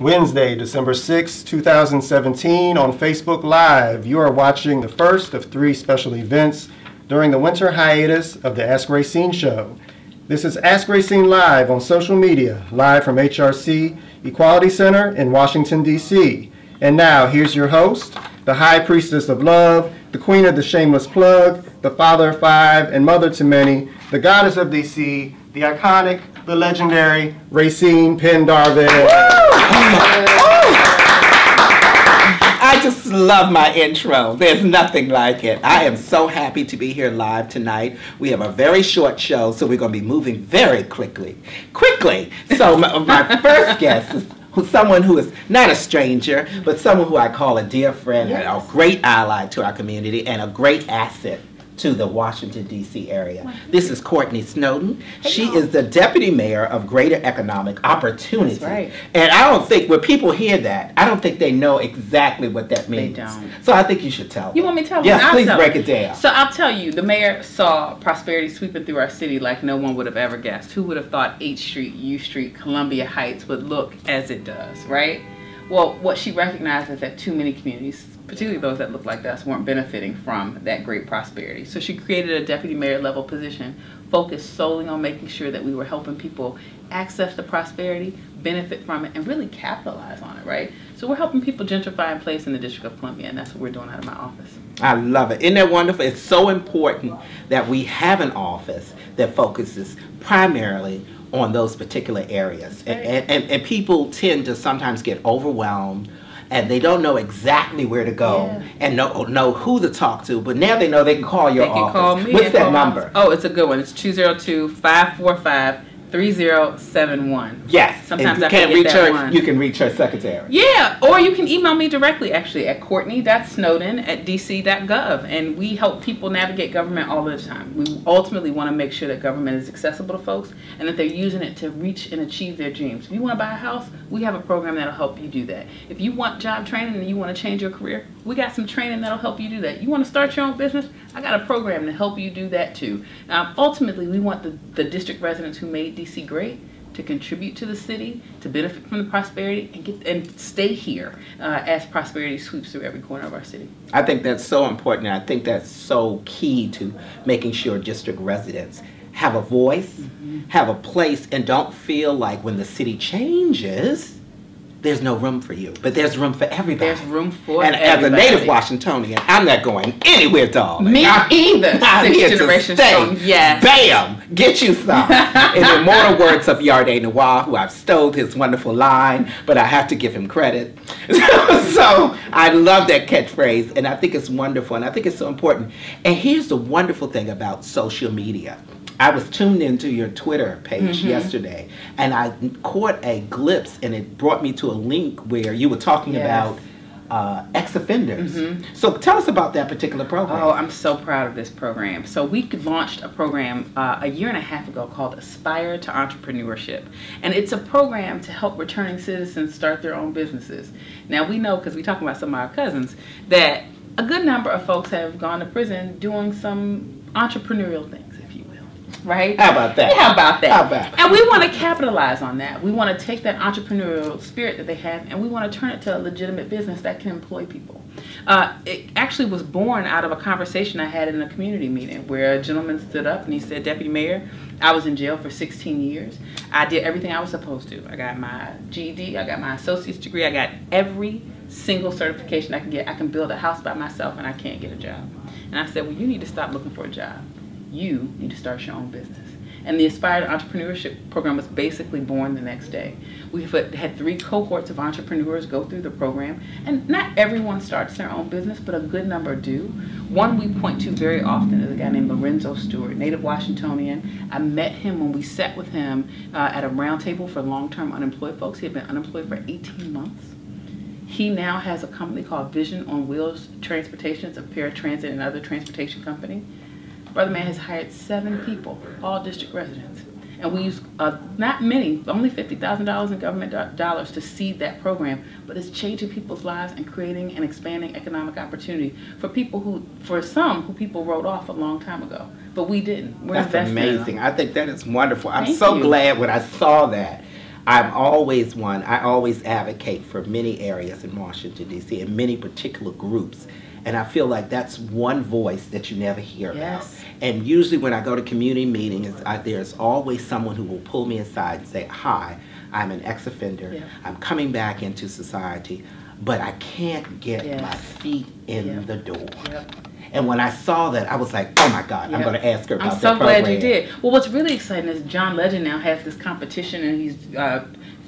Wednesday, December 6, 2017, on Facebook Live. You are watching the first of 3 special events during the winter hiatus of the Ask Rayceen Show. This is Ask Rayceen Live on social media, live from HRC Equality Center in Washington, D.C. And now, here's your host, the High Priestess of Love, the Queen of the Shameless Plug, the Father of 5, and Mother to Many, the Goddess of D.C., the iconic, the legendary Rayceen Pendarvis. I just love my intro. There's nothing like it. I am so happy to be here live tonight. We have a very short show, so we're going to be moving very quickly. So my first guest is someone who is not a stranger, but someone who I call a dear friend, and a great ally to our community, and a great asset to the Washington, D.C. area. This is Courtney Snowden. She is the Deputy Mayor of Greater Economic Opportunity. That's right. And I don't think, when people hear that, I don't think they know exactly what that means. They don't. So I think you should tell them. You want me to tell them? Yes, please break it down. So I'll tell you, the mayor saw prosperity sweeping through our city like no one would have ever guessed. Who would have thought 8th Street, U Street, Columbia Heights would look as it does, right? Well, what she recognized is that too many communities, particularly those that look like us, weren't benefiting from that great prosperity. So she created a deputy mayor level position focused solely on making sure that we were helping people access the prosperity, benefit from it, and really capitalize on it, right? So we're helping people gentrify in place in the District of Columbia, and that's what we're doing out of my office. I love it. Isn't that wonderful? It's so important that we have an office that focuses primarily on those particular areas. Right. And people tend to sometimes get overwhelmed, and they don't know exactly where to go and know who to talk to. But now they know they can call your office. They can call me. What's that number? Oh, it's a good one. It's 202-545-3071. Yes. Sometimes I can't reach her. One. You can reach her secretary. Yeah, or you can email me directly, actually, at courtney.snowden@dc.gov. And we help people navigate government all the time. We ultimately want to make sure that government is accessible to folks and that they're using it to reach and achieve their dreams. If you want to buy a house, we have a program that'll help you do that. If you want job training and you want to change your career, we got some training that'll help you do that. You want to start your own business? I got a program to help you do that too. Ultimately, we want the district residents who made DC great to contribute to the city, to benefit from the prosperity, and stay here as prosperity sweeps through every corner of our city. I think that's so important, and I think that's so key to making sure district residents have a voice, have a place, and don't feel like when the city changes, there's no room for you. But there's room for everybody. There's room for everybody. And as a native Washingtonian, I'm not going anywhere, darling. Me either. I'm here to stay. Yes. Bam! Get you some. In the immortal words of Yarde Noir, who I've stole his wonderful line, but I have to give him credit. So I love that catchphrase, and I think it's wonderful, and I think it's so important. And here's the wonderful thing about social media. I was tuned into your Twitter page yesterday, and I caught a glimpse, and it brought me to a link where you were talking about ex-offenders. So tell us about that particular program. Oh, I'm so proud of this program. So we launched a program a year and a half ago called Aspire to Entrepreneurship. And it's a program to help returning citizens start their own businesses. Now we know, because we talking about some of our cousins, that a good number of folks have gone to prison doing some entrepreneurial things. Right? How about that? How about that? How about that? And we want to capitalize on that. We want to take that entrepreneurial spirit that they have, and we want to turn it to a legitimate business that can employ people. It actually was born out of a conversation I had in a community meeting where a gentleman stood up and he said, "Deputy Mayor, I was in jail for 16 years. I did everything I was supposed to. I got my GED, I got my associate's degree, I got every single certification I can get. I can build a house by myself, and I can't get a job." And I said, "Well, you need to stop looking for a job. You need to start your own business." And the Aspire to Entrepreneurship program was basically born the next day. We've had 3 cohorts of entrepreneurs go through the program, and not everyone starts their own business, but a good number do. One we point to very often is a guy named Lorenzo Stewart, native Washingtonian. I met him when we sat with him at a round table for long-term unemployed folks. He had been unemployed for 18 months. He now has a company called Vision on Wheels Transportation. It's a paratransit and other transportation company. Brother Man has hired 7 people, all district residents. And we use not many, only $50,000 in government dollars to seed that program, but it's changing people's lives and creating and expanding economic opportunity for people who, for some, who people wrote off a long time ago. But we didn't. That's amazing. I think that is wonderful. I'm Thank so you. glad when I saw that. I'm always one, I always advocate for many areas in Washington, D.C., and many particular groups. And I feel like that's one voice that you never hear about. And usually when I go to community meetings, there's always someone who will pull me aside and say, hi, I'm an ex-offender. I'm coming back into society, but I can't get my feet in the door. And when I saw that, I was like, oh my God, I'm going to ask her about that program. I'm so glad you did. Well, what's really exciting is John Legend now has this competition, and he's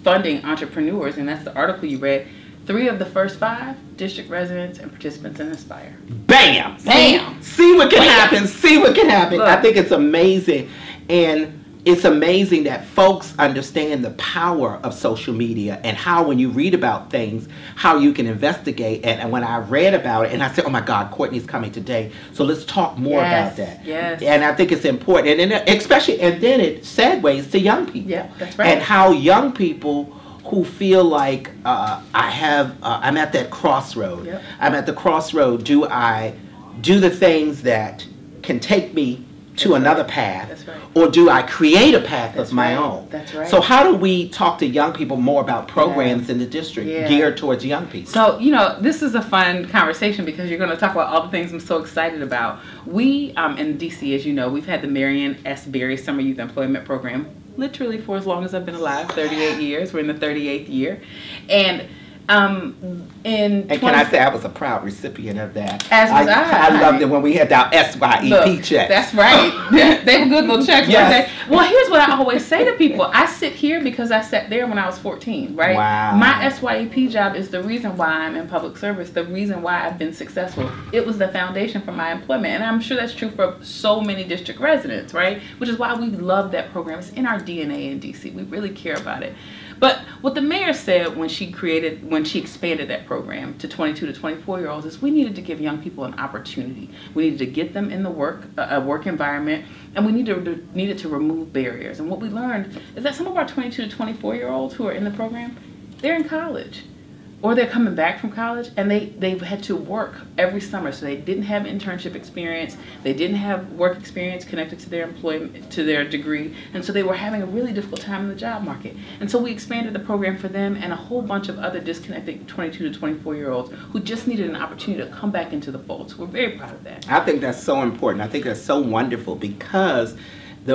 funding entrepreneurs, and that's the article you read. 3 of the first 5 district residents and participants in Aspire. Bam! Bam! See what can happen. See what can happen. Look. I think it's amazing. And it's amazing that folks understand the power of social media and how when you read about things, how you can investigate. And when I read about it, and I said, oh my God, Courtney's coming today. So let's talk more about that. And I think it's important. And especially, and then it segues to young people. That's right. And how young people who feel like I'm at that crossroad. I'm at the crossroad. Do I do the things that can take me to another path, or do I create a path of my own? So how do we talk to young people more about programs in the district geared towards young people? So, you know, this is a fun conversation because you're going to talk about all the things I'm so excited about. We, in DC, as you know, we've had the Marion S. Berry Summer Youth Employment Program literally for as long as I've been alive, 38 years. We're in the 38th year. And can I say I was a proud recipient of that? As was I. I loved it when we had our SYEP checks. That's right. They were good little checks. Weren't they? Well, here's what I always say to people. I sit here because I sat there when I was 14, right? Wow. My SYEP job is the reason why I'm in public service, the reason why I've been successful. It was the foundation for my employment. And I'm sure that's true for so many district residents, right? Which is why we love that program. It's in our DNA in DC. We really care about it. But what the mayor said when she expanded that program to 22 to 24-year-olds is we needed to give young people an opportunity. We needed to get them in the work environment, and we needed to remove barriers. And what we learned is that some of our 22 to 24-year-olds who are in the program, they're in college. Or they're coming back from college, and they've had to work every summer, so they didn't have internship experience, they didn't have work experience connected to their employment, to their degree, and so they were having a really difficult time in the job market. And so we expanded the program for them and a whole bunch of other disconnected 22 to 24-year-olds who just needed an opportunity to come back into the fold. So we're very proud of that. I think that's so important. I think that's so wonderful because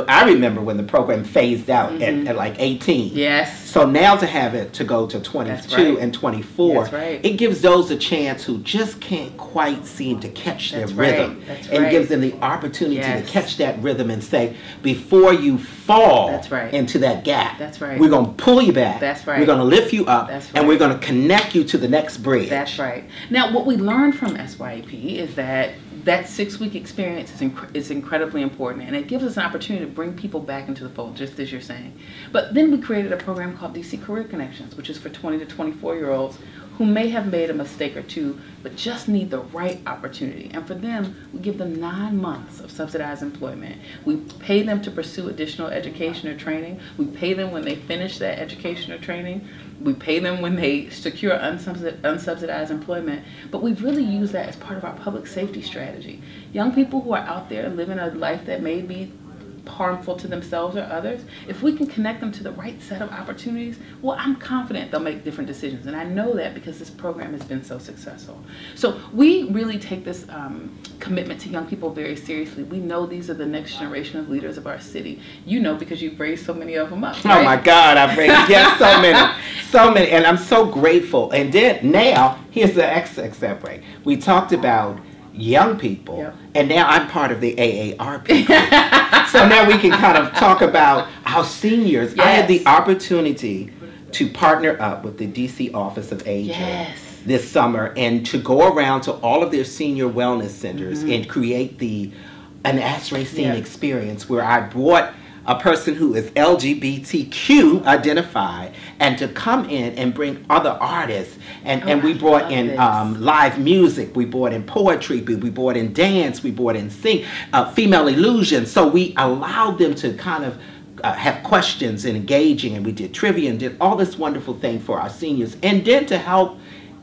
I remember when the program phased out at like 18. Yes. So now to have it to go to 22 and 24, it gives those a chance who just can't quite seem to catch their rhythm. And gives them the opportunity to catch that rhythm and say, before you fall into that gap, we're going to pull you back. We're going to lift you up, and we're going to connect you to the next bridge. That's right. Now, what we learned from SYEP is that 6-week experience is incredibly important, and it gives us an opportunity to bring people back into the fold, just as you're saying. But then we created a program called DC Career Connections, which is for 20 to 24-year-olds who may have made a mistake or two, but just need the right opportunity. And for them, we give them 9 months of subsidized employment. We pay them to pursue additional education or training. We pay them when they finish that education or training. We pay them when they secure unsubsidized employment. But we've really used that as part of our public safety strategy. Young people who are out there living a life that may be harmful to themselves or others, if we can connect them to the right set of opportunities, well, I'm confident they'll make different decisions. And I know that because this program has been so successful. So we really take this commitment to young people very seriously. We know these are the next generation of leaders of our city. You know, because you've raised so many of them up. Right? Oh my God, I've raised so many, and I'm so grateful. And then now, here's the example. We talked about young people, and now I'm part of the AARP. So now we can kind of talk about our seniors. I had the opportunity to partner up with the DC Office of Aging this summer and to go around to all of their senior wellness centers and create an Ask Rayceen experience where I brought a person who is LGBTQ identified, and to come in and bring other artists. And we brought in live music, we brought in poetry, we brought in dance, we brought in female illusion. So we allowed them to kind of have questions and engaging, and we did trivia and did all this wonderful thing for our seniors. And then to help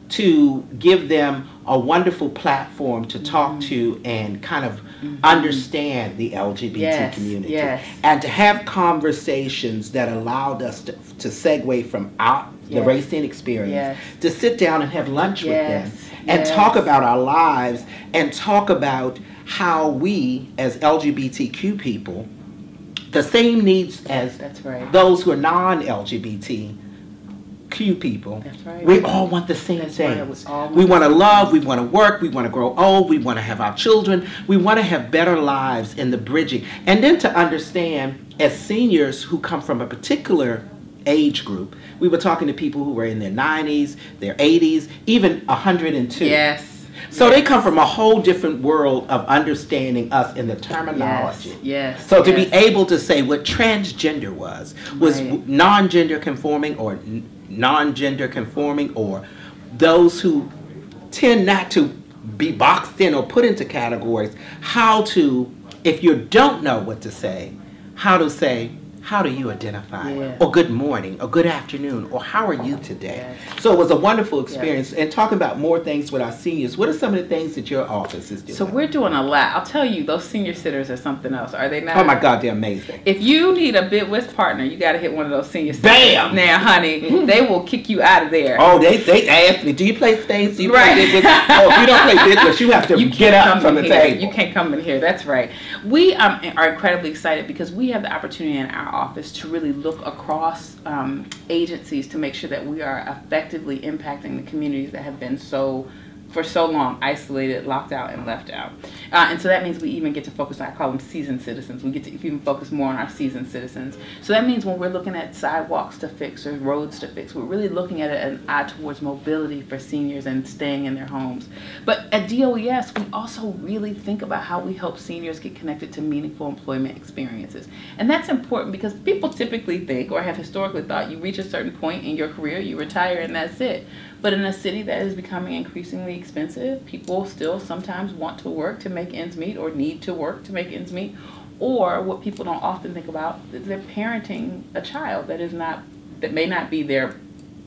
to give them a wonderful platform to talk to and kind of understand the LGBT community. And to have conversations that allowed us to segue from the Rayceen experience to sit down and have lunch with them and talk about our lives and talk about how we as LGBTQ people, the same needs as those who are non-LGBTQ people. We all want the same things. We want to love, we want to work, we want to grow old, we want to have our children, we want to have better lives in the bridging. And then to understand, as seniors who come from a particular age group, we were talking to people who were in their 90s, their 80s, even 102. So they come from a whole different world of understanding us in the terminology. So to be able to say what transgender was non-gender conforming or non-gender conforming, or those who tend not to be boxed in or put into categories, how to, if you don't know what to say, how to say, how do you identify? Or good morning, or good afternoon, or how are you today? So it was a wonderful experience. And talking about more things with our seniors, what are some of the things that your office is doing? So we're doing a lot. I'll tell you, those senior sitters are something else, are they not? Oh my God, they're amazing. If you need a BidWest partner, you got to hit one of those senior sitters. Bam! Now, honey, they will kick you out of there. Oh, they ask me, do you play spades? Do you play BidWest? Oh, if you don't play BidWest, you have to get up from the table. You can't come in here. That's right. We are incredibly excited because we have the opportunity in our office to really look across agencies to make sure that we are effectively impacting the communities that have been for so long isolated, locked out, and left out. And so that means we even get to focus on, I call them seasoned citizens. We get to even focus more on our seasoned citizens. So that means when we're looking at sidewalks to fix or roads to fix, we're really looking at an eye towards mobility for seniors and staying in their homes. But at DOES, we also really think about how we help seniors get connected to meaningful employment experiences. And that's important because people typically think, or have historically thought, you reach a certain point in your career, you retire, and that's it. But in a city that is becoming increasingly expensive, people still sometimes want to work to make ends meet, or need to work to make ends meet. Or what people don't often think about is they're parenting a child that may not be their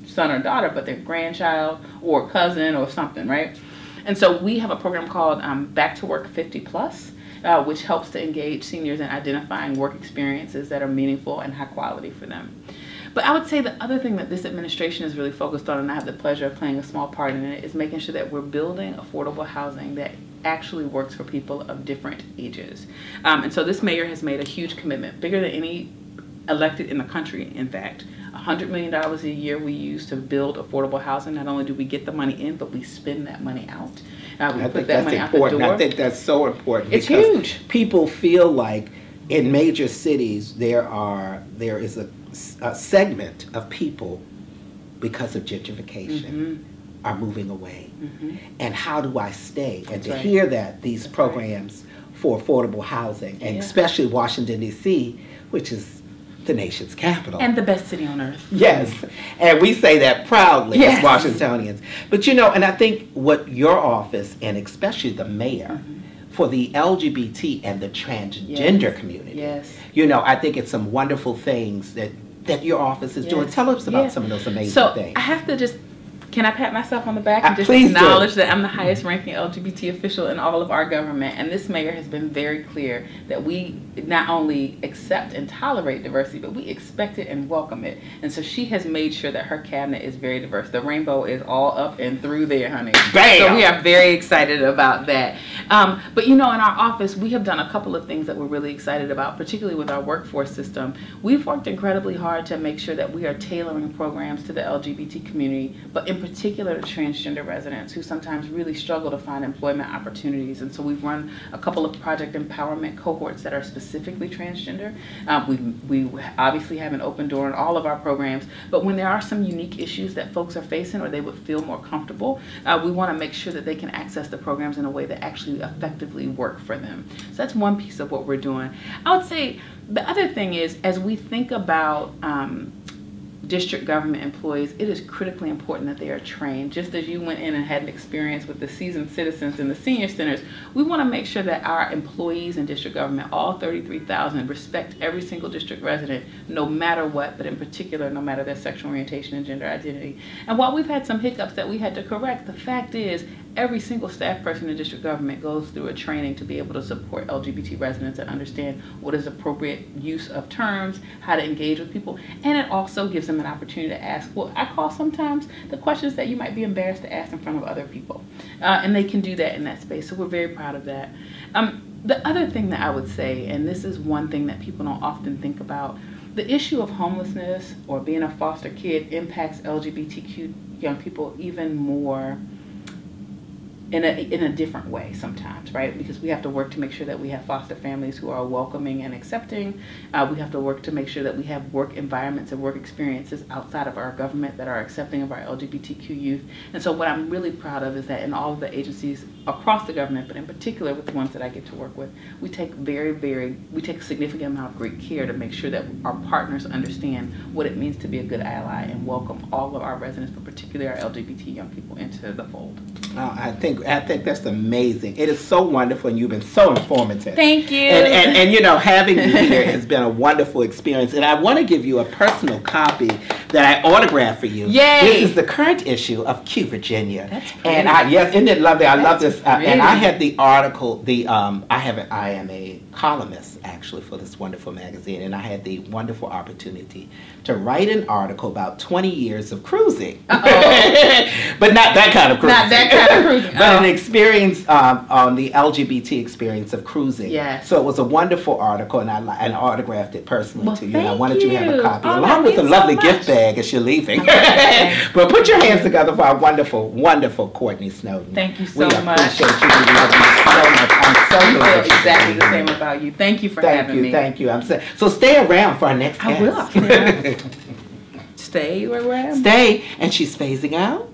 son or daughter, but their grandchild or cousin or something, right? And so we have a program called Back to Work 50 Plus, which helps to engage seniors in identifying work experiences that are meaningful and high quality for them. But I would say the other thing that this administration is really focused on, and I have the pleasure of playing a small part in it, is making sure that we're building affordable housing that actually works for people of different ages. And so this mayor has made a huge commitment, bigger than any elected in the country, in fact. $100 million a year we use to build affordable housing. Not only do we get the money in, but we spend that money out. I think that's important. I think that's so important. It's huge. People feel like in major cities there is a segment of people, because of gentrification, are moving away. And how do I stay? And to hear that these programs for affordable housing, and especially Washington, D.C., which is the nation's capital. And the best city on earth. Yes. And we say that proudly as Washingtonians. But you know, and I think what your office, and especially the mayor, for the LGBT and the transgender community, you know, I think it's some wonderful things that your office is doing. Tell us about some of those amazing things. I have to just, can I pat myself on the back and just acknowledge that I'm the highest ranking LGBT official in all of our government, and this mayor has been very clear that we not only accept and tolerate diversity, but we expect it and welcome it. And so she has made sure that her cabinet is very diverse. The rainbow is all up and through there, honey. Bam! So we are very excited about that. But you know, in our office, we have done a couple of things that we're really excited about, particularly with our workforce system. We've worked incredibly hard to make sure that we are tailoring programs to the LGBT community, but in particular to transgender residents who sometimes really struggle to find employment opportunities. And so we've run a couple of project empowerment cohorts that are specifically transgender. We obviously have an open door in all of our programs, but when there are some unique issues that folks are facing, or they would feel more comfortable, we want to make sure that they can access the programs in a way that actually effectively work for them. So that's one piece of what we're doing. I would say the other thing is, as we think about district government employees, it is critically important that they are trained. Just as you went in and had an experience with the seasoned citizens in the senior centers, we want to make sure that our employees in district government, all 33,000, respect every single district resident, no matter what, but in particular, no matter their sexual orientation and gender identity. And while we've had some hiccups that we had to correct, the fact is, every single staff person in district government goes through a training to be able to support LGBT residents and understand what is appropriate use of terms, how to engage with people, and it also gives them an opportunity to ask what I call sometimes the questions that you might be embarrassed to ask in front of other people. And they can do that in that space, so we're very proud of that. The other thing that I would say, and this is one thing that people don't often think about, the issue of homelessness or being a foster kid impacts LGBTQ young people even more in a different way sometimes, right? Because we have to work to make sure that we have foster families who are welcoming and accepting. We have to work to make sure that we have work environments and work experiences outside of our government that are accepting of our LGBTQ youth. And so what I'm really proud of is that in all of the agencies across the government, but in particular with the ones that I get to work with, we take a significant amount of great care to make sure that our partners understand what it means to be a good ally and welcome all of our residents, but particularly our LGBT young people, into the fold. I think that's amazing. It is so wonderful, and you've been so informative. Thank you. And you know, having you here has been a wonderful experience. And I want to give you a personal copy that I autographed for you. Yay! This is the current issue of Q Virginia. That's pretty. And yes, isn't it lovely? I love this. Really? And I had the article. I am a columnist actually for this wonderful magazine, and I had the wonderful opportunity to write an article about 20 years of cruising. But not that kind of cruising. Not that kind of cruising. But an experience on the LGBT experience of cruising. Yes. So it was a wonderful article, and I autographed it personally to you. And I wanted you to have a copy, Oh, along with a so lovely much. gift bag as you're leaving. Okay. But put your hands together for our wonderful, wonderful Courtney Snowden. Thank you so we much. Appreciate you. We love you so much. I'm so I glad feel exactly you're the here. same about you. Thank you for having me. Thank you. So stay around for our next I guest. will. Yeah. Stay where we're at. Stay, and she's phasing out.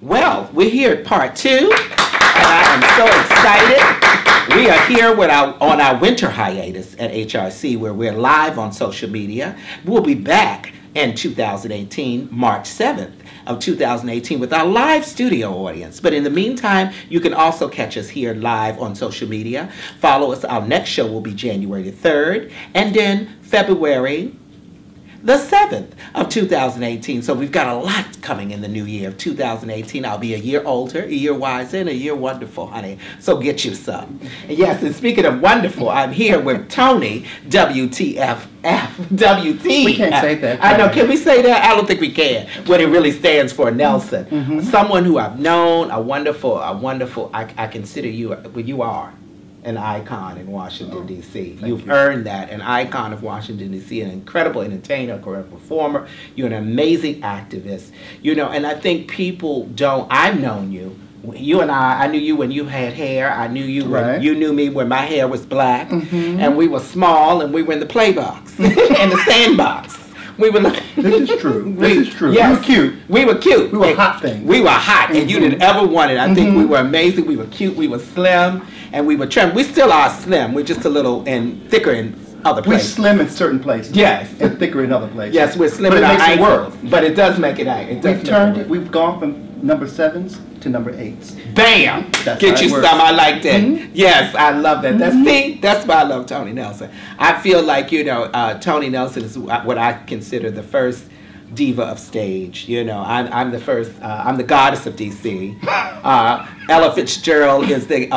Well, we're here at part 2, and I am so excited. We are here on our winter hiatus at HRC, where we're live on social media. We'll be back in 2018, March 7th of 2018, with our live studio audience. But in the meantime, you can also catch us here live on social media. Follow us. Our next show will be January the 3rd, and then February the 7th of 2018. So we've got a lot coming in the new year of 2018. I'll be a year older, a year wiser, and a year wonderful, honey. So get you some. And yes, and speaking of wonderful, I'm here with Tony, WTF. We can't say that. I know. Can we say that? I don't think we can. What it really stands for, Nelson. Mm-hmm. Someone who I've known, a wonderful, I consider you, well, you are an icon in Washington, D.C. You've earned that, an icon of Washington, D.C., an incredible entertainer, a great performer. You're an amazing activist. You know, and I think people don't, I've known you. You and I knew you when you had hair. I knew you when you knew me when my hair was black. Mm-hmm. And we were small, and we were in the play box, in the sandbox. We were looking. This is true. This is true. Yes. We were cute. We were cute. We were hot things. We were hot, and you didn't ever want it. I think we were amazing. We were cute. We were slim, and we were trim. We still are slim. We're just a little thicker in other We're places. slim in certain places. Yes. And thicker in other places. Yes, we're slim But in it our makes it ankles. work. But it does make it act. We've turned it. We've gone from number 7s to number 8s. Bam! That's Get how you it some. works. I like that. Yes, I love that. That's why I love Tony Nelson. I feel like, Tony Nelson is what I consider the first diva of stage. I'm the first. I'm the goddess of DC. Ella Fitzgerald is the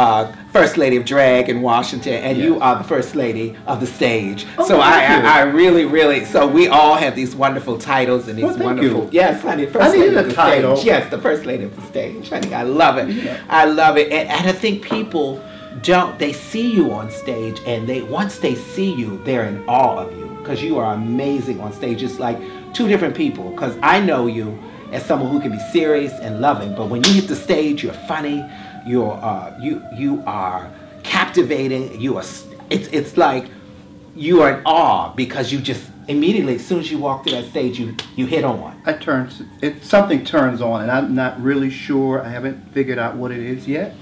first lady of drag in Washington, and you are the first lady of the stage. Oh, so thank you. I really. So we all have these wonderful titles and these Well, thank wonderful. you. Yes, honey. First I lady needed of a the title. stage. Yes, the first lady of the stage, honey. I love it. Yeah. I love it, and I think people don't. They see you on stage, and once they see you, they're in awe of you because you are amazing on stage. It's like two different people. Because I know you as someone who can be serious and loving, but when you hit the stage, you're funny. You are captivating. It's like you are in awe because you just immediately, as soon as you walk to that stage, you hit on. Something turns on, and I'm not really sure. I haven't figured out what it is yet.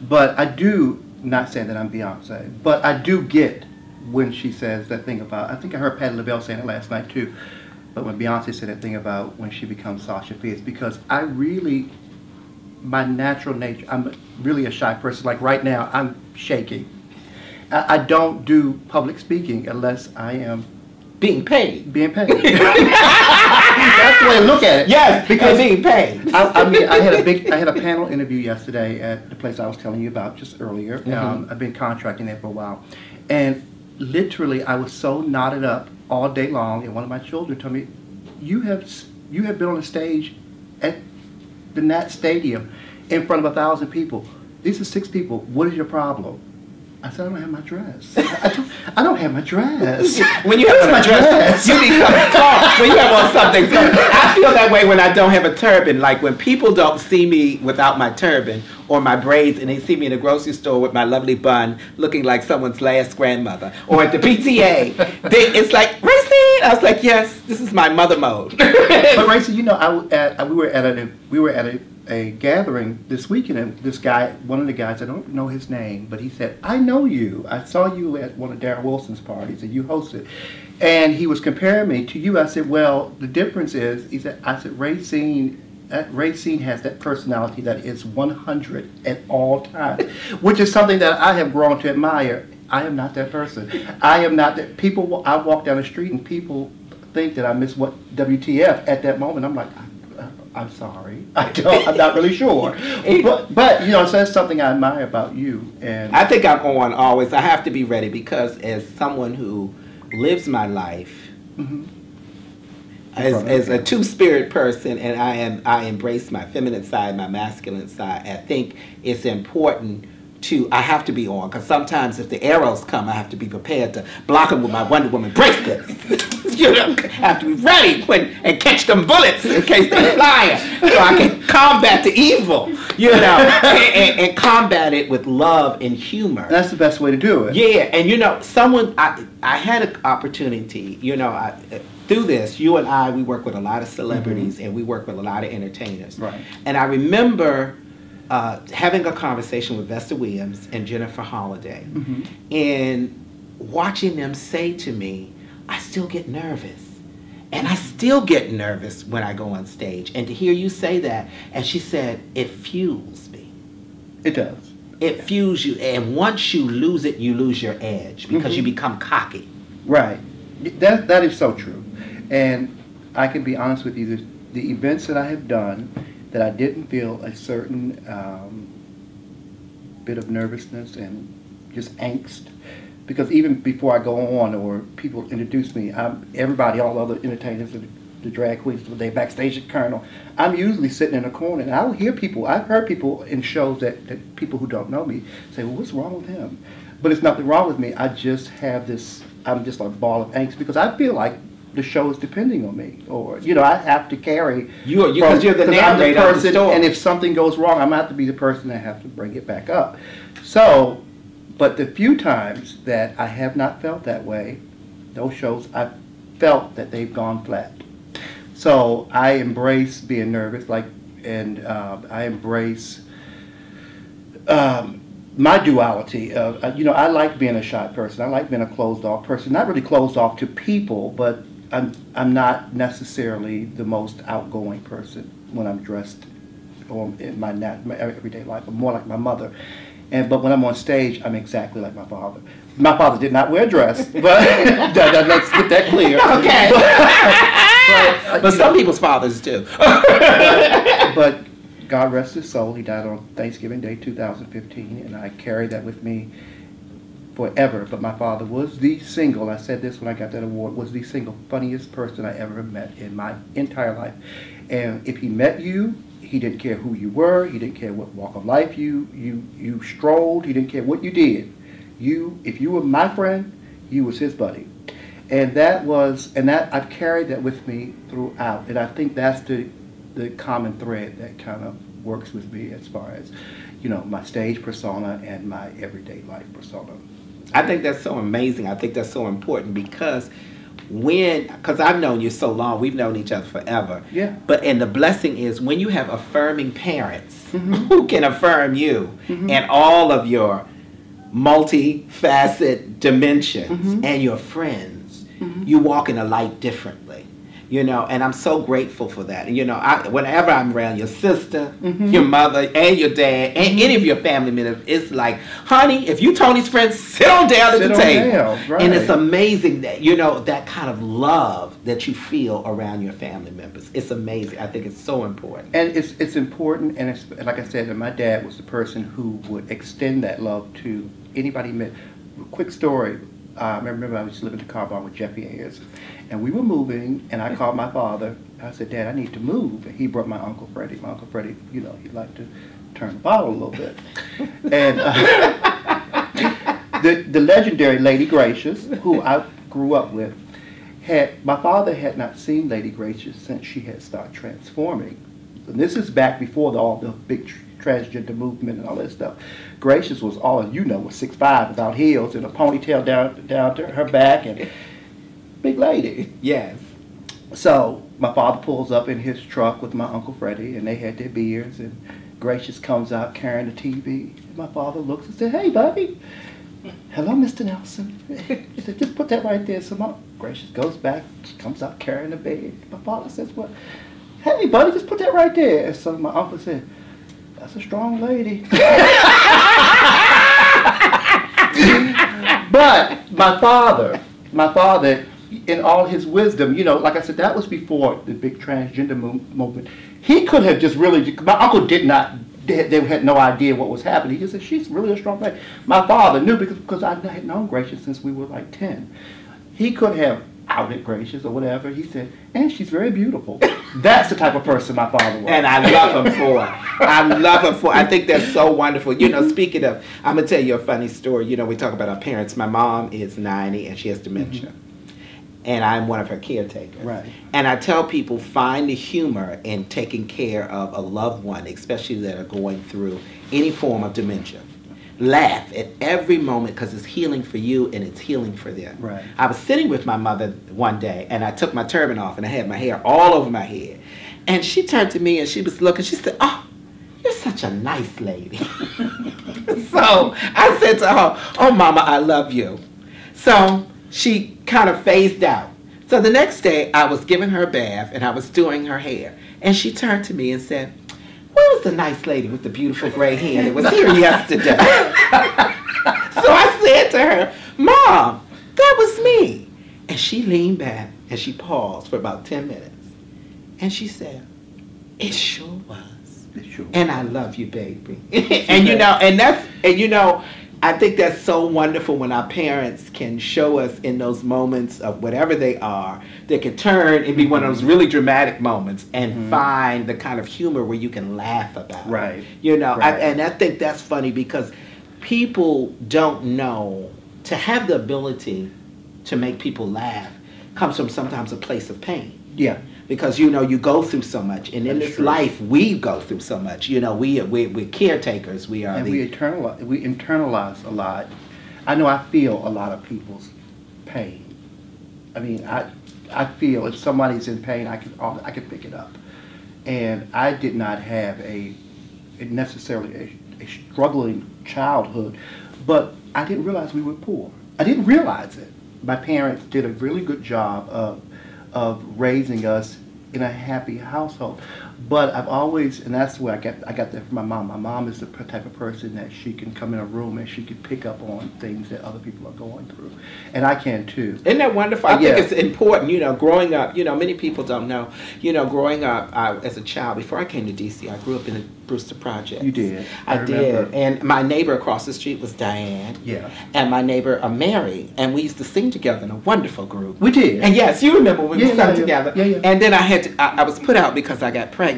But I do not saying that I'm Beyonce, but I do get when she says that thing about, I think I heard Patti LaBelle saying it last night too, but when Beyonce said that thing about when she becomes Sasha Fierce, because I really, my natural nature, I'm really a shy person. Like right now, I'm shaking. I don't do public speaking unless I am being paid. Being paid. That's the way to look at it. Yes, because being paid. I mean, I had a panel interview yesterday at the place I was telling you about just earlier. I've been contracting there for a while, and literally, I was so knotted up all day long. And one of my children told me, "You have been on a stage at the Nat Stadium in front of 1,000 people. These are 6 people. What is your problem?" I said, "I don't have my dress. I don't have my dress." When you have my dress, you need something soft. When you have on something soft. I feel that way when I don't have a turban. Like when people don't see me without my turban or my braids, and they see me in the grocery store with my lovely bun, looking like someone's last grandmother, or at the PTA, it's like, "Rayceen." I was like, "Yes, this is my mother mode." But Rayceen, you know, we were at a gathering this weekend, and this guy, one of the guys, I don't know his name, but he said, "I know you. I saw you at one of Darren Wilson's parties that you hosted." And he was comparing me to you. I said, "Well, the difference is," I said, Rayceen has that personality that is 100 at all times, which is something that I have grown to admire. I am not that person. I am not that. People, I walk down the street and people think that I miss what WTF at that moment. I'm like, I'm sorry. I'm not really sure. But you know, so that's something I admire about you. And I think I'm on always. I have to be ready because as someone who lives my life as a two-spirit person, and I embrace my feminine side, my masculine side. I think it's important I have to be on, because sometimes if the arrows come, I have to be prepared to block them with my Wonder Woman bracelets. You know, I have to be ready and catch them bullets in case they're flying, so I can combat the evil, you know, and combat it with love and humor. That's the best way to do it. Yeah, and you know, I had an opportunity, you know, through this, you and I, we work with a lot of celebrities and we work with a lot of entertainers. Right. And I remember having a conversation with Vesta Williams and Jennifer Holliday, and watching them say to me, "I still get nervous." And I still get nervous when I go on stage. And to hear you say that, and she said, "It fuels me." It does. It fuels you. And once you lose it, you lose your edge because you become cocky. Right. That is so true. And I can be honest with you, the events that I have done, that I didn't feel a certain bit of nervousness and just angst. Because even before I go on or people introduce me, everybody, all the other entertainers, the drag queens, they backstage at Colonel, I'm usually sitting in a corner, and I will hear people, I've heard people in shows that people who don't know me say, "Well, what's wrong with him?" But it's nothing wrong with me. I just have this, I'm just a ball of angst because I feel like the show is depending on me, or you know, I have to carry. Because you're the narrator of the story. And if something goes wrong, I'm going to have to be the person that have to bring it back up. So, but the few times that I have not felt that way, those shows I've felt that they've gone flat. So I embrace being nervous, and I embrace my duality. You know, I like being a shy person. I like being a closed off person. Not really closed off to people, but I'm not necessarily the most outgoing person when I'm dressed or in my everyday life. I'm more like my mother. But when I'm on stage, I'm exactly like my father. My father did not wear a dress, but let's get that clear. Okay. But some people's fathers do. But God rest his soul. He died on Thanksgiving Day 2015, and I carry that with me forever. But my father was the single, I said this when I got that award, was the single funniest person I ever met in my entire life. And if he met you, he didn't care who you were. He didn't care what walk of life you strolled. He didn't care what you did. If you were my friend, you was his buddy. And I've carried that with me throughout. And I think that's the common thread that kind of works with me as far as, you know, my stage persona and my everyday life persona. I think that's so amazing. I think that's so important because I've known you so long, we've known each other forever. Yeah. And the blessing is when you have affirming parents who can affirm you and all of your multifaceted dimensions and your friends, you walk in a light differently. You know, and I'm so grateful for that. And, you know, whenever I'm around your sister, your mother, and your dad, and any of your family members, it's like, honey, if you Tony's friends, sit on down at the table. Right. And it's amazing that, you know, that kind of love that you feel around your family members. It's amazing. I think it's so important. And it's important, and it's, like I said, my dad was the person who would extend that love to anybody. Quick story. I remember I was living in the car barn with Jeffy Ayers, and we were moving, and I called my father. I said, Dad, I need to move. And he brought my Uncle Freddie. My Uncle Freddie, you know, he liked to turn the bottle a little bit. And the legendary Lady Gracious, who I grew up with, my father had not seen Lady Gracious since she had started transforming. And this is back before all the big transgender movement and all that stuff. Gracious was all, you know, was 6'5", without heels and a ponytail down to her back, and big lady. Yes. So my father pulls up in his truck with my Uncle Freddie, and they had their beers, and Gracious comes out carrying the TV. And my father looks and said, "Hey, Bobby." "Hello, Mr. Nelson." He said, "Just put that right there." So my Gracious goes back, she comes out carrying the bed. My father says, "What? Hey, buddy, just put that right there." And so my uncle said, "That's a strong lady." But my father, in all his wisdom, you know, like I said, that was before the big transgender movement. He could have just really, my uncle did not, they had no idea what was happening. He just said, "She's really a strong lady." My father knew because I had known Gracious since we were like 10. He could have outed Gracious or whatever. He said, "And she's very beautiful." That's the type of person my father was. And I love him for it. I love him for it. I think that's so wonderful. You know, speaking of, I'm going to tell you a funny story. You know, we talk about our parents. My mom is 90 and she has dementia. And I'm one of her caretakers. Right. And I tell people, find the humor in taking care of a loved one, especially that are going through any form of dementia. Laugh at every moment because it's healing for you and it's healing for them. Right. I was sitting with my mother one day and I took my turban off and I had my hair all over my head. And she turned to me and she was looking, she said, "Oh, you're such a nice lady." So I said to her, "Oh, Mama, I love you." So she kind of phased out. So the next day I was giving her a bath and I was doing her hair. And she turned to me and said, "Where was the nice lady with the beautiful gray hair that was here yesterday?" So I said to her, "Mom, that was me." And she leaned back and she paused for about 10 minutes. And she said, "It sure was. It sure And I love you, baby." And you know, I think that's so wonderful when our parents can show us in those moments of whatever they are, they can turn and be one of those really dramatic moments and find the kind of humor where you can laugh about Right. it. You know, Right. and I think that's funny because people don't know to have the ability to make people laugh comes from sometimes a place of pain. Yeah. Because, you know, you go through so much. And in That's this true. life, we go through so much. You know, we're caretakers. We are And the... we internalize a lot. I know I feel a lot of people's pain. I mean, I feel if somebody's in pain, I can pick it up. And I did not have necessarily a struggling childhood, but I didn't realize we were poor. I didn't realize it. My parents did a really good job of raising us in a happy household. But I've always, and that's where I got that from my mom. My mom is the type of person that she can come in a room and she can pick up on things that other people are going through. And I can too. Isn't that wonderful? I Yeah. think it's important, you know, growing up, you know, many people don't know, you know, growing up as a child, before I came to D.C., I grew up in the Brewster Projects. You did. I remember. did. And my neighbor across the street was Diane. Yeah. And my neighbor, Mary. And we used to sing together in a wonderful group. We did. And yes, you remember when we Yeah, sang yeah, together. yeah, yeah. And then I was put out because I got pregnant.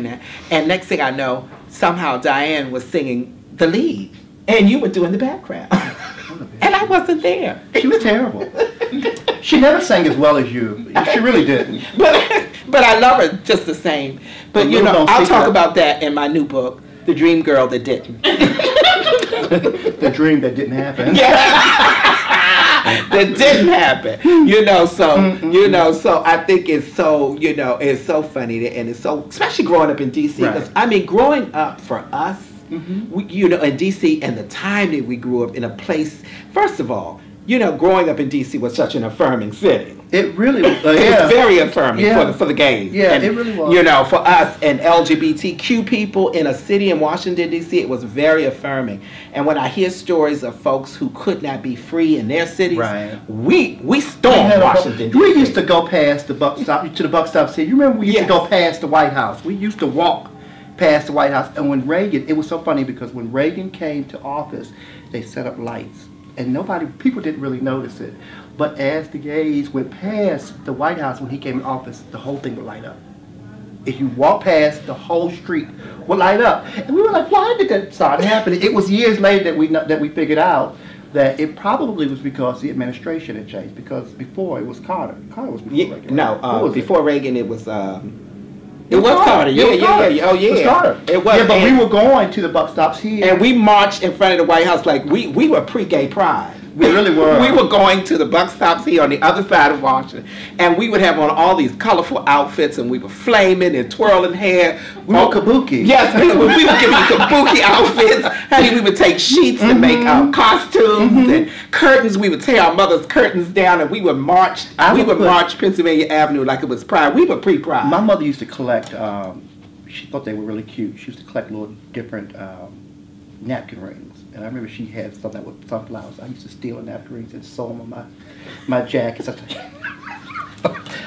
And next thing I know, somehow Diane was singing the lead. And you were doing the background. And I wasn't there. She was terrible. She never sang as well as you. She really didn't. But I love her just the same. But you know, I'll talk about that in my new book, The Dream Girl That Didn't. The dream that didn't happen. That didn't happen. You know, so I think it's so, you know, it's so funny and it's so, especially growing up in DC. Right. Because I mean, growing up for us You know, in D.C. and the time that we grew up in a place, first of all, you know, growing up in D.C. was such an affirming city. It really was. It was very affirming for the gays. Yeah, and, it really was. You know, for us and LGBTQ people in a city in Washington, D.C., it was very affirming. And when I hear stories of folks who could not be free in their cities, we stormed Washington, D.C. We used to go past the bus stop, to the bus stop city. You remember we used to go past the White House? We used to walk past the White House. And when Reagan, it was so funny because when Reagan came to office, they set up lights. And people didn't really notice it. But as the gays went past the White House when he came in office, the whole thing would light up. If you walk past, the whole street would light up. And we were like, why did that start happening? It was years later that we figured out that it probably was because the administration had changed. Because before it was Carter. Carter was before Reagan. No, before Reagan it was... It was Carter. Yeah. Oh, yeah. It was Carter. It was. Yeah, but we were going to the bus stops here. And we marched in front of the White House like we were pre-gay pride. We really were. We were going to the buck stops here on the other side of Washington. And we would have on all these colorful outfits and we were flaming and twirling hair. We were kabuki. Yes, we would give you kabuki outfits. Honey, we would take sheets and make costumes and curtains. We would tear our mother's curtains down and we would march. March Pennsylvania Avenue like it was Pride. We were pre-Pride. My mother used to collect, she thought they were really cute. She used to collect little different napkin rings. And I remember she had some that were sunflowers. I used to steal the napkin rings and sew them on my jackets.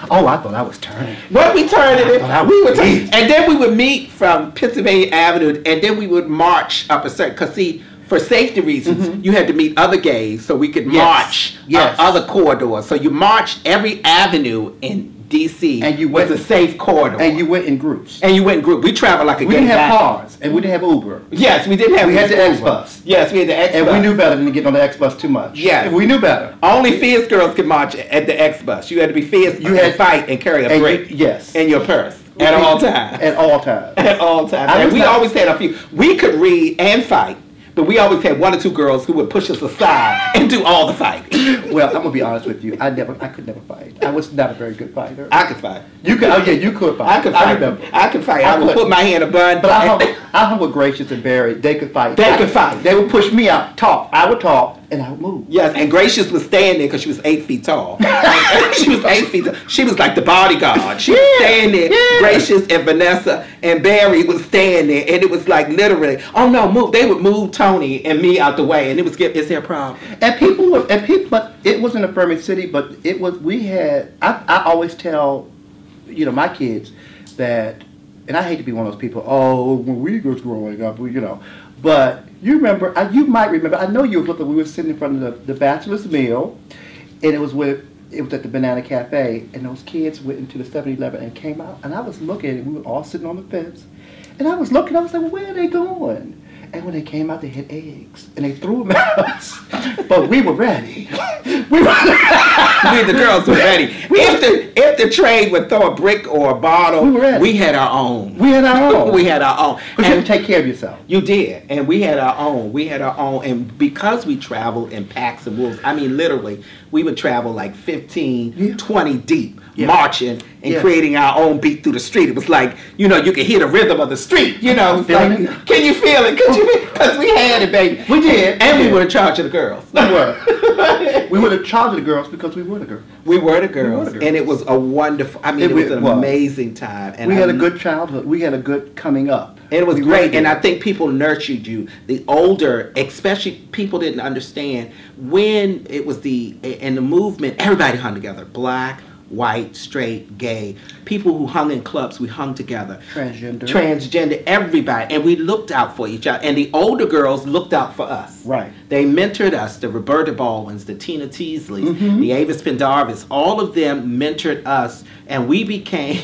Oh, I thought I was turning. What we turning it? We would turn, and then we would meet from Pennsylvania Avenue, and then we would march up a certain. Cause see, for safety reasons, you had to meet other gays so we could march up other corridors. So you marched every avenue in D.C. and you went a safe corridor. And you went in groups. We traveled like a gay. We didn't have cars, and we didn't have Uber. Yes, we didn't have. We had the X bus. Yes, we had the X bus. And we knew better than to get on the X bus too much. Yes, we knew better. Only fierce girls could march at the X bus. You had to be fierce. You had to fight and carry a brick. In your purse. At all times. At all times. At all times. And we always had a few. We could read and fight. But we always had one or two girls who would push us aside and do all the fighting. Well, I'm gonna be honest with you. I could never fight. I was not a very good fighter. I could fight. You could. Oh yeah, you could fight. I could fight. I could fight. I would put my hand in a bun. But I hung with Gracious and Barry. They could fight. They could fight. They would push me out. Talk. I would talk, and I would move. Yes, and Gracious was staying there because she was 8 feet tall. She was 8 feet tall. She was like the bodyguard. She was staying there. Yeah. Gracious and Vanessa and Barry was staying there, and it was like literally, oh no, move. They would move Tony and me out the way, and it was is there a problem? And people, but it wasn't a affirming city, but it was. We had. I always tell, my kids that, and I hate to be one of those people. Oh, when we was growing up, but you remember. You might remember. I know you were looking. We were sitting in front of the bachelor's meal, and it was at the Banana Cafe, and those kids went into the 7-Eleven and came out, and I was looking, and we were all sitting on the fence, and I was looking. I was like, well, where are they going? And when they came out, they had eggs, and they threw them at us. But we were ready. The girls were ready. If the train would throw a brick or a bottle, we had our own. We had our own. We had our own. But you had to take care of yourself. You did, and we had our own. We had our own, and because we traveled in packs and wolves, I mean, literally, we would travel like 15, 20 deep, marching and creating our own beat through the street. It was like, you could hear the rhythm of the street. It's like, can you feel it? Because we had it, baby. We did. And we were in charge of the girls. We were. We were in charge of the girls because we were the girls. We were the girls. And it was a wonderful, it was an amazing time. And we had a good childhood. We had a good coming up. And it was great. And I think people nurtured you. The older, especially people didn't understand when it was in the movement, everybody hung together. Black, white, straight, gay. People who hung in clubs, we hung together. Transgender, everybody. And we looked out for each other. And the older girls looked out for us. Right. They mentored us, the Roberta Baldwins, the Tina Teasleys, the Avis Pendarvis. All of them mentored us. And we became,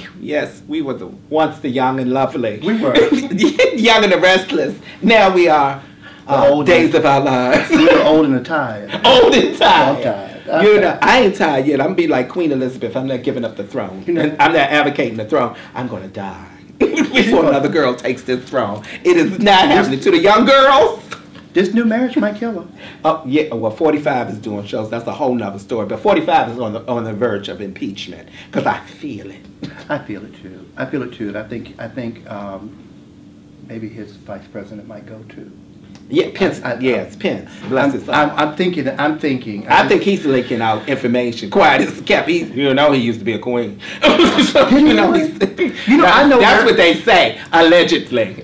we were once the young and lovely. We were. Young and the restless. Now we are old days of our lives. We were old and tired. Old and tired. I ain't tired yet. I'm gonna be like Queen Elizabeth. I'm not giving up the throne. And I'm not advocating the throne. I'm gonna die before another girl takes this throne. It is not happening to the young girls. This new marriage might kill her. Oh yeah. Well, 45 is doing shows. That's a whole nother story. But 45 is on the verge of impeachment because I feel it. I feel it too. And I think maybe his vice president might go to. Yeah, Pence. Yes, Pence. Bless his soul. I'm thinking. I think he's leaking out information. Quiet as kept. He used to be a queen. So, I know that's what they say. Allegedly.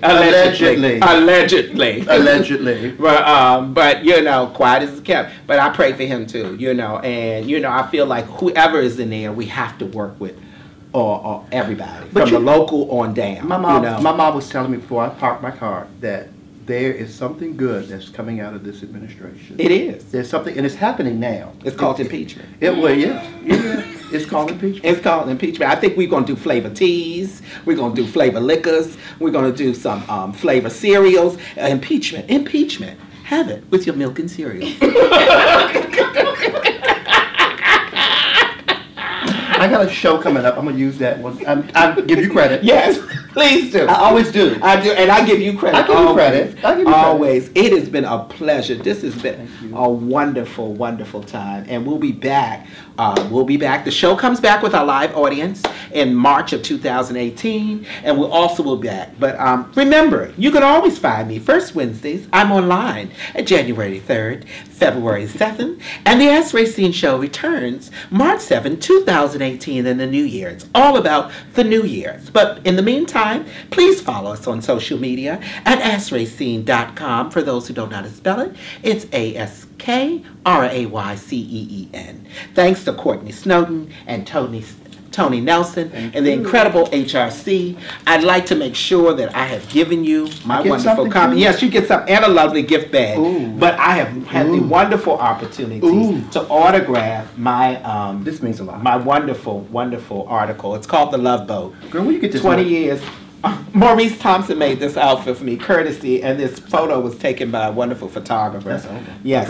But quiet as kept. But I pray for him too. And I feel like whoever is in there, we have to work with. Or everybody from the local on down. My mom was telling me before I parked my car that there is something good that's coming out of this administration. It is. There's something, and it's happening now. It's called impeachment. It's called impeachment. It's called impeachment. I think we're going to do flavor teas. We're going to do flavor liquors. We're going to do some flavor cereals. Impeachment. Have it with your milk and cereal. I got a show coming up. I'm going to use that one. I'll give you credit. Yes, please do. I always do. I do, and I give you credit. I give you credit. Always. It has been a pleasure. This has been a wonderful, wonderful time, and we'll be back. The show comes back with our live audience in March of 2018, and we'll also be back. But remember, you can always find me first Wednesdays. I'm online at January 3rd, February 7th, and the Ask Rayceen Show returns March 7th, 2018 in the new year. It's all about the New Year's. But in the meantime, please follow us on social media at AskRayceen.com. For those who don't know how to spell it, it's ASKRAYCEEN. Thanks to Courtney Snowden and Tony Nelson and the incredible HRC. I'd like to make sure that I have given you my wonderful copy. Yes, you get some and a lovely gift bag. Ooh. But I have had the wonderful opportunity to autograph my this means a lot. My wonderful, wonderful article. It's called The Love Boat. Girl, when you get this 20 years. Maurice Thompson made this outfit for me, courtesy, and this photo was taken by a wonderful photographer. That's over. Yes.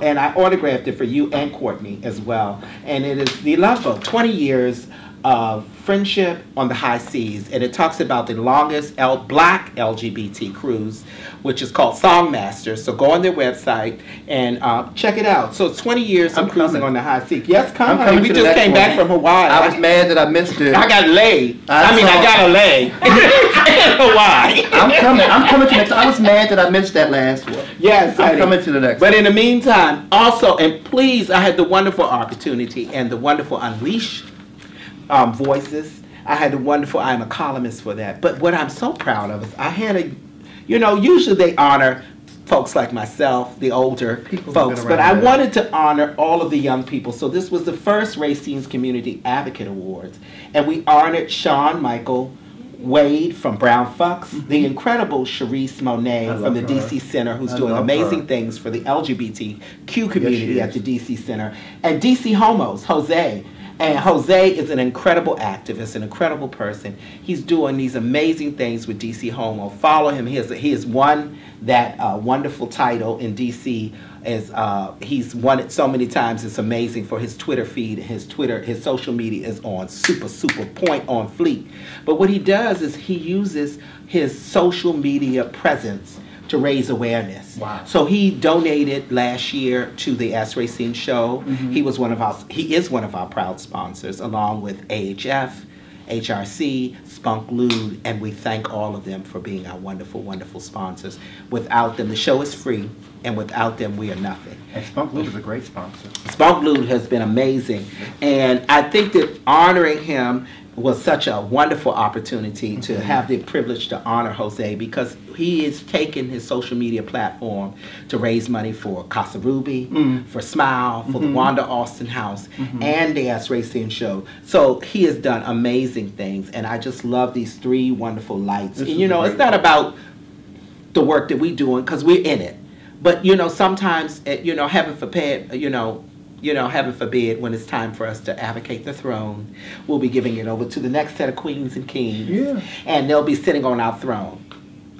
And I autographed it for you and Courtney as well. And it is The Love Boat, 20 years of friendship on the high seas, and it talks about the longest black LGBT cruise, which is called Songmasters. So go on their website and check it out. So it's 20 years of cruising on the high seas. Yes, come on. We just came back from Hawaii. I was mad that I missed it. I got laid. I got a lay in Hawaii. I'm coming to next. I was mad that I missed that last one. Yes, I'm coming to the next. But in the meantime, also, and please, I had the wonderful opportunity and the wonderful Unleash voices. I had the wonderful, I'm a columnist for that. But what I'm so proud of is I had usually they honor folks like myself, the older folks, but I wanted to honor all of the young people. So this was the first Rayceen's Community Advocate Awards. And we honored Sean Michael Wade from Brown Fucks, the incredible Sharice Monet from the DC Center, who's doing amazing things for the LGBTQ community at the DC Center, and DC Homos, Jose. And Jose is an incredible activist, an incredible person. He's doing these amazing things with DC Homo. Follow him. He has won that wonderful title in DC. He's won it so many times. It's amazing for his Twitter feed. His social media is on super point on fleek. But what he does is he uses his social media presence to raise awareness. Wow. So he donated last year to the Ask Rayceen Show. He is one of our proud sponsors, along with AHF, HRC, Spunk Lude, and we thank all of them for being our wonderful, wonderful sponsors. Without them, the show is free, and without them, we are nothing. And Spunk Lude is a great sponsor. Spunk Lude has been amazing, and I think that honoring him was such a wonderful opportunity to have the privilege to honor Jose, because he has taken his social media platform to raise money for Casa Ruby, for Smile, for the Wanda Austin House, and the Ask Rayceen Show. So he has done amazing things, and I just love these three wonderful lights. And it's not about the work that we're doing, because we're in it. But sometimes, heaven forbid, heaven forbid, when it's time for us to advocate the throne, we'll be giving it over to the next set of queens and kings. Yeah. And they'll be sitting on our throne.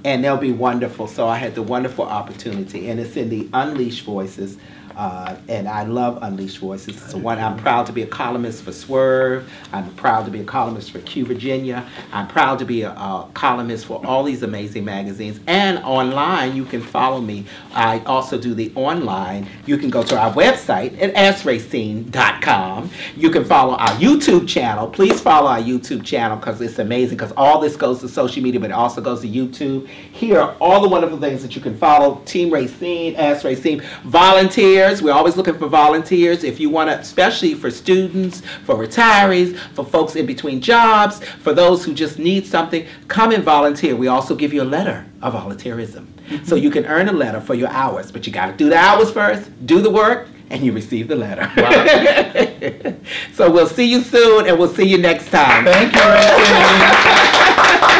And they'll be wonderful. So I had the wonderful opportunity, and it's in the Unleashed voices And I love Unleashed Voices. It's one I'm proud to be a columnist for Swerve. I'm proud to be a columnist for Q Virginia. I'm proud to be a columnist for all these amazing magazines. And online, you can follow me. I also do the online. You can go to our website at askrayceen.com. You can follow our YouTube channel. Please follow our YouTube channel because it's amazing, because all this goes to social media, but it also goes to YouTube. Here are all the wonderful things that you can follow. Team Rayceen, Ask Rayceen. Volunteers, we're always looking for volunteers. If you want to, especially for students, for retirees, for folks in between jobs, for those who just need something, come and volunteer. We also give you a letter of volunteerism. So you can earn a letter for your hours, but you got to do the hours first, do the work, and you receive the letter. Wow. So we'll see you soon, and we'll see you next time. Thank you, Rayceen.